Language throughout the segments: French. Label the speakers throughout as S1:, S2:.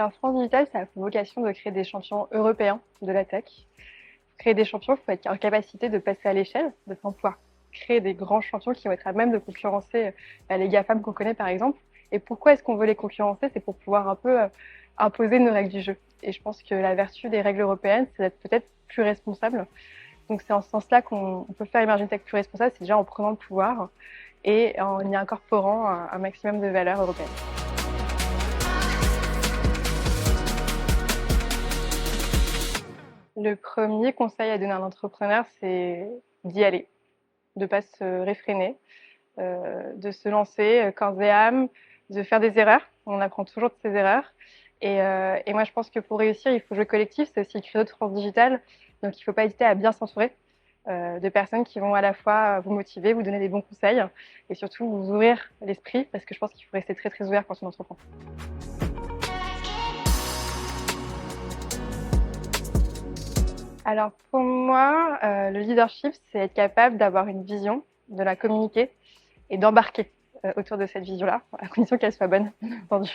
S1: Alors, France Digital, ça a pour vocation de créer des champions européens de la tech. Pour créer des champions, il faut être en capacité de passer à l'échelle, de pouvoir créer des grands champions qui vont être à même de concurrencer les GAFAM qu'on connaît par exemple. Et pourquoi est-ce qu'on veut les concurrencer? C'est pour pouvoir un peu imposer nos règles du jeu. Et je pense que la vertu des règles européennes, c'est d'être peut-être plus responsable. Donc c'est en ce sens-là qu'on peut faire émerger une tech plus responsable, c'est déjà en prenant le pouvoir et en y incorporant un maximum de valeurs européennes. Le premier conseil à donner à un entrepreneur, c'est d'y aller, de ne pas se réfréner, de se lancer corps et âme, de faire des erreurs. On apprend toujours de ses erreurs. Et moi, je pense que pour réussir, il faut jouer collectif. C'est aussi le credo de France Digital. Donc, il ne faut pas hésiter à bien s'entourer de personnes qui vont à la fois vous motiver, vous donner des bons conseils et surtout vous ouvrir l'esprit parce que je pense qu'il faut rester très, très ouvert quand on entreprend. Alors pour moi, le leadership, c'est être capable d'avoir une vision, de la communiquer et d'embarquer autour de cette vision-là, à condition qu'elle soit bonne, bien entendu.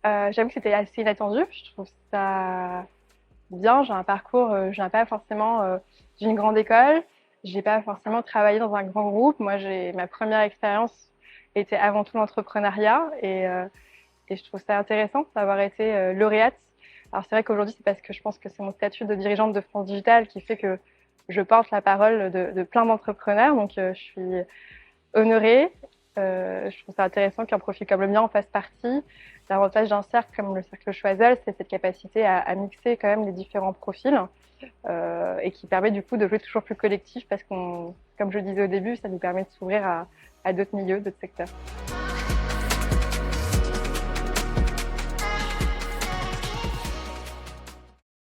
S1: J'avoue que c'était assez inattendu. Je trouve ça bien. J'ai un parcours, je viens pas forcément d'une grande école. J'ai pas forcément travaillé dans un grand groupe. Moi, ma première expérience était avant tout l'entrepreneuriat et je trouve ça intéressant d'avoir été lauréate. Alors c'est vrai qu'aujourd'hui, c'est parce que je pense que c'est mon statut de dirigeante de France Digital qui fait que je porte la parole de plein d'entrepreneurs. Donc je suis honorée. Je trouve ça intéressant qu'un profil comme le mien en fasse partie. L'avantage d'un cercle comme le cercle Choiseul, c'est cette capacité à mixer quand même les différents profils et qui permet du coup de jouer toujours plus collectif parce qu'on, comme je le disais au début, ça nous permet de s'ouvrir à d'autres milieux, d'autres secteurs.